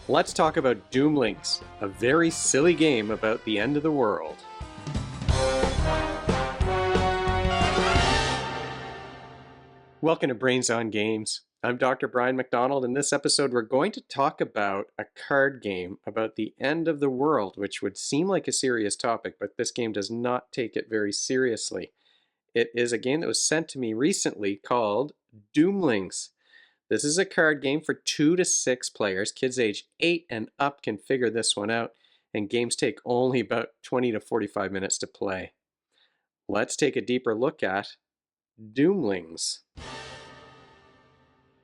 Let's talk about Doomlings, a very silly game about the end of the world. Welcome to Brains on Games. I'm Dr. Brian McDonald. In this episode, we're going to talk about a card game about the end of the world, which would seem like a serious topic, but this game does not take it very seriously. It is a game that was sent to me recently called Doomlings. This is a card game for 2 to 6 players. Kids age 8 and up can figure this one out, and games take only about 20 to 45 minutes to play. Let's take a deeper look at Doomlings.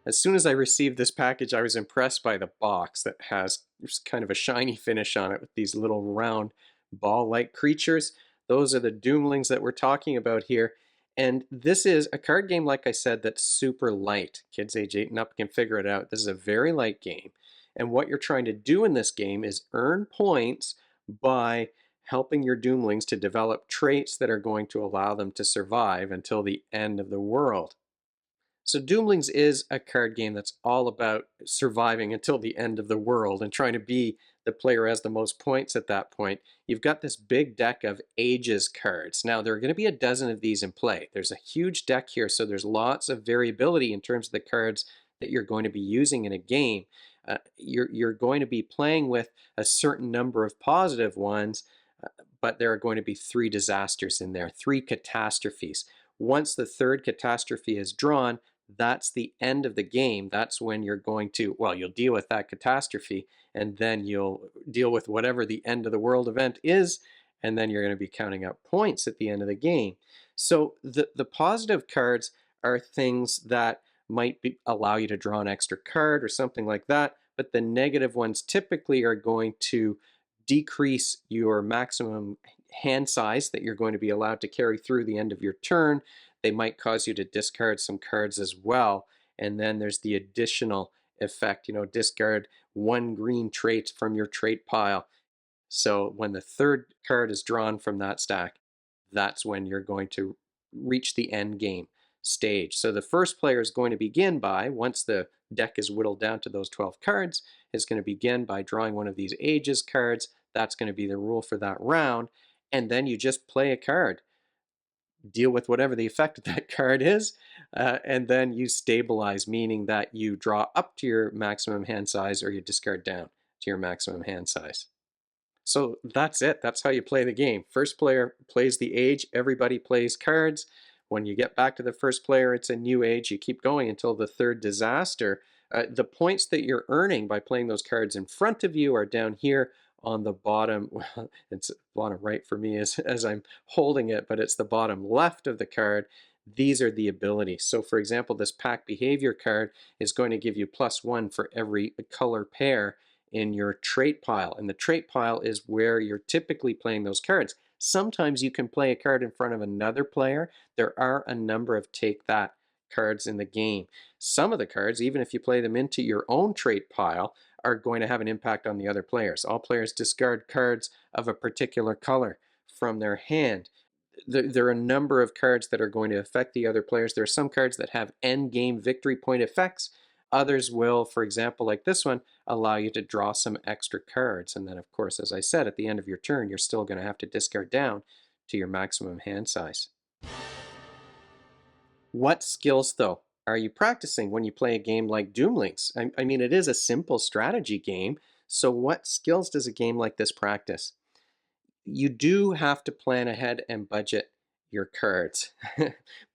As soon as I received this package, I was impressed by the box that has kind of a shiny finish on it with these little round ball-like creatures. Those are the Doomlings that we're talking about here. And this is a card game, like I said, that's super light. Kids age 8 and up can figure it out. This is a very light game. And what you're trying to do in this game is earn points by helping your Doomlings to develop traits that are going to allow them to survive until the end of the world. So Doomlings is a card game that's all about surviving until the end of the world and trying to be the player who has the most points at that point. You've got this big deck of ages cards. Now, there are going to be a dozen of these in play. There's a huge deck here, so there's lots of variability in terms of the cards that you're going to be using in a game. You're going to be playing with a certain number of positive ones, but there are going to be 3 disasters in there, 3 catastrophes. Once the third catastrophe is drawn, that's the end of the game. That's when you're going to, well, you'll deal with that catastrophe, and then you'll deal with whatever the end of the world event is, and then you're going to be counting up points at the end of the game. So the positive cards are things that might allow you to draw an extra card or something like that, but the negative ones typically are going to decrease your maximum hand size that you're going to be allowed to carry through the end of your turn. They might cause you to discard some cards as well. And then there's the additional effect, discard 1 green trait from your trait pile. So when the third card is drawn from that stack, that's when you're going to reach the end game stage. So the first player is going to begin by, once the deck is whittled down to those 12 cards, is going to begin by drawing one of these ages cards. That's going to be the rule for that round. And then you just play a card. Deal with whatever the effect of that card is, and then you stabilize, meaning that you draw up to your maximum hand size or you discard down to your maximum hand size. So that's it. That's how you play the game. First player plays the age. Everybody plays cards. When you get back to the first player, it's a new age. You keep going until the third disaster. The points that you're earning by playing those cards in front of you are down here on the bottom. Well, it's bottom right for me as I'm holding it, but it's the bottom left of the card. These are the abilities. So for example, this pack behavior card is going to give you +1 for every color pair in your trait pile. And the trait pile is where you're typically playing those cards. Sometimes you can play a card in front of another player. There are a number of take that cards in the game. Some of the cards, even if you play them into your own trait pile, are going to have an impact on the other players. All players discard cards of a particular color from their hand. There are a number of cards that are going to affect the other players. There are some cards that have end game victory point effects. Others will, for example, like this one, allow you to draw some extra cards. And then, of course, as I said, at the end of your turn, you're still going to have to discard down to your maximum hand size. What skills, though, are you practicing when you play a game like Doomlings? I mean, it is a simple strategy game. So what skills does a game like this practice? You do have to plan ahead and budget your cards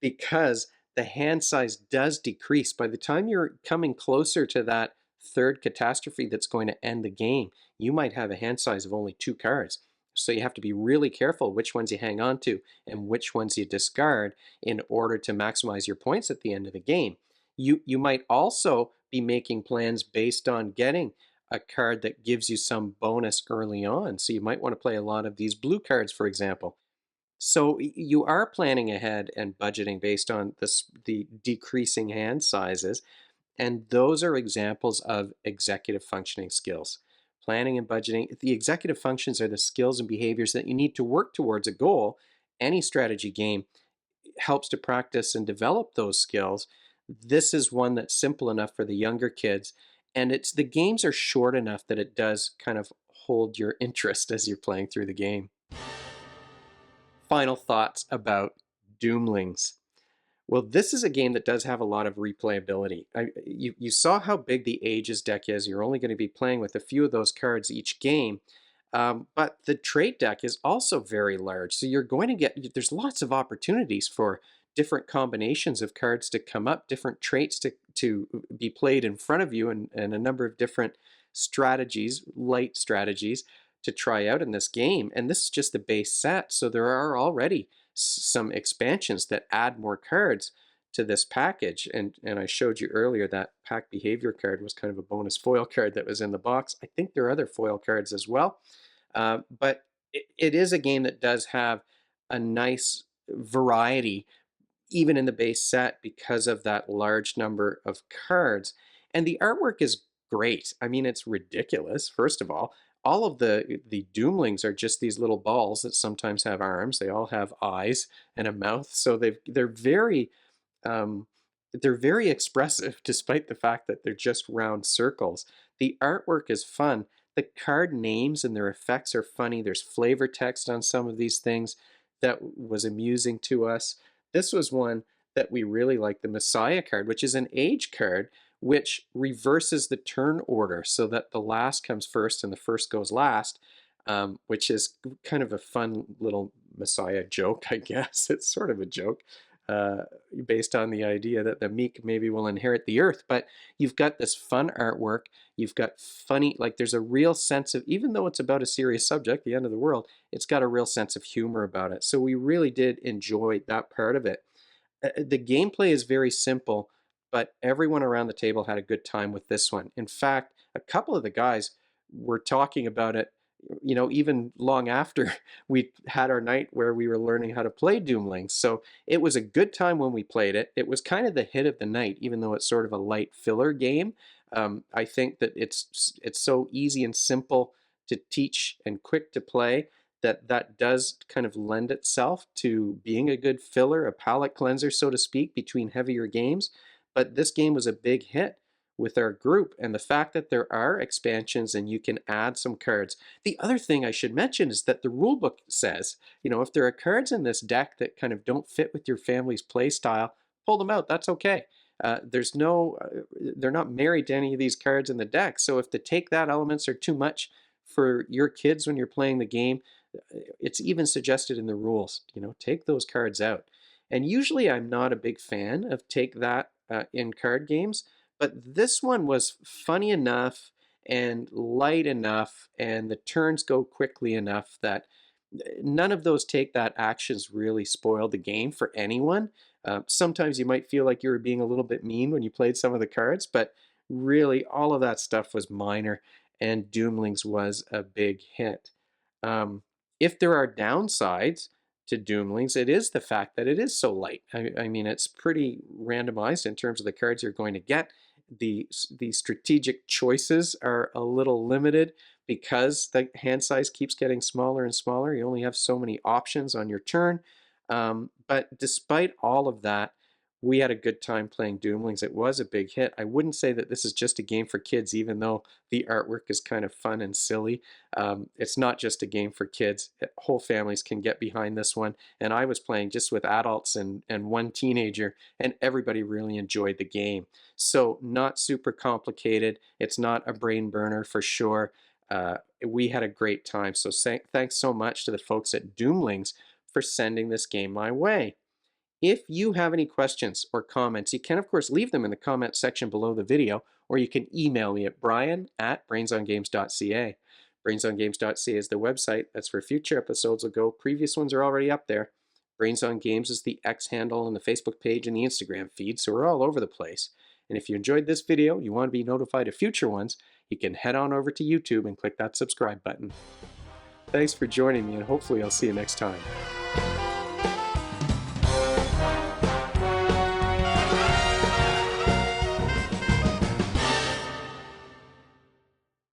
because the hand size does decrease. By the time you're coming closer to that third catastrophe that's going to end the game, you might have a hand size of only 2 cards. So you have to be really careful which ones you hang on to and which ones you discard in order to maximize your points at the end of the game. You might also be making plans based on getting a card that gives you some bonus early on. So you might want to play a lot of these blue cards, for example. So you are planning ahead and budgeting based on the decreasing hand sizes. And those are examples of executive functioning skills. Planning and budgeting. The executive functions are the skills and behaviors that you need to work towards a goal. Any strategy game helps to practice and develop those skills. This is one that's simple enough for the younger kids, And the games are short enough that it does kind of hold your interest as you're playing through the game. Final thoughts about Doomlings. Well, this is a game that does have a lot of replayability. You saw how big the Ages deck is. You're only going to be playing with a few of those cards each game. But the trade deck is also very large. So you're going to there's lots of opportunities for different combinations of cards to come up, different traits to be played in front of you, and a number of different strategies, light strategies, to try out in this game. And this is just the base set. So there are already some expansions that add more cards to this package. And I showed you earlier that pack behavior card was kind of a bonus foil card that was in the box. I think there are other foil cards as well. But it is a game that does have a nice variety, even in the base set, because of that large number of cards. And the artwork is great. I mean, it's ridiculous, first of all. All of the Doomlings are just these little balls that sometimes have arms. They all have eyes and a mouth. So um, they're very expressive, despite the fact that they're just round circles. The artwork is fun. The card names and their effects are funny. There's flavor text on some of these things that was amusing to us. This was one that we really like, the Messiah card, which is an age card, which reverses the turn order so that the last comes first and the first goes last, which is kind of a fun little Messiah joke, I guess. It's sort of a joke. Based on the idea that the meek maybe will inherit the earth. But you've got this fun artwork. You've got funny, like there's a real sense of, even though it's about a serious subject, the end of the world, it's got a real sense of humor about it. So we really did enjoy that part of it. The gameplay is very simple, but everyone around the table had a good time with this one. In fact, a couple of the guys were talking about it, even long after we had our night where we were learning how to play Doomlings. So it was a good time when we played it. It was kind of the hit of the night, even though it's sort of a light filler game. I think that it's so easy and simple to teach and quick to play that does kind of lend itself to being a good filler, a palate cleanser, so to speak, between heavier games. But this game was a big hit with our group, and the fact that there are expansions and you can add some cards. The other thing I should mention is that the rulebook says, if there are cards in this deck that kind of don't fit with your family's play style, pull them out. That's okay. They're not married to any of these cards in the deck. So if the take that elements are too much for your kids when you're playing the game, it's even suggested in the rules, take those cards out. And usually I'm not a big fan of take that in card games, but this one was funny enough and light enough, and the turns go quickly enough that none of those take that actions really spoiled the game for anyone. Sometimes you might feel like you were being a little bit mean when you played some of the cards, but really all of that stuff was minor, and Doomlings was a big hit. If there are downsides to Doomlings, it is the fact that it is so light. I mean, it's pretty randomized in terms of the cards you're going to get. The strategic choices are a little limited because the hand size keeps getting smaller and smaller. You only have so many options on your turn. But despite all of that, we had a good time playing Doomlings. It was a big hit. I wouldn't say that this is just a game for kids, even though the artwork is kind of fun and silly. It's not just a game for kids. Whole families can get behind this one. And I was playing just with adults and one teenager, and everybody really enjoyed the game. So not super complicated. It's not a brain burner for sure. We had a great time. So thanks so much to the folks at Doomlings for sending this game my way. If you have any questions or comments, you can, of course, leave them in the comment section below the video, or you can email me at brian@brainsongames.ca. Brainsongames.ca is the website. That's where future episodes will go. Previous ones are already up there. Brains on Games is the X handle and the Facebook page and the Instagram feed, so we're all over the place. And if you enjoyed this video, you want to be notified of future ones, you can head on over to YouTube and click that subscribe button. Thanks for joining me, and hopefully I'll see you next time.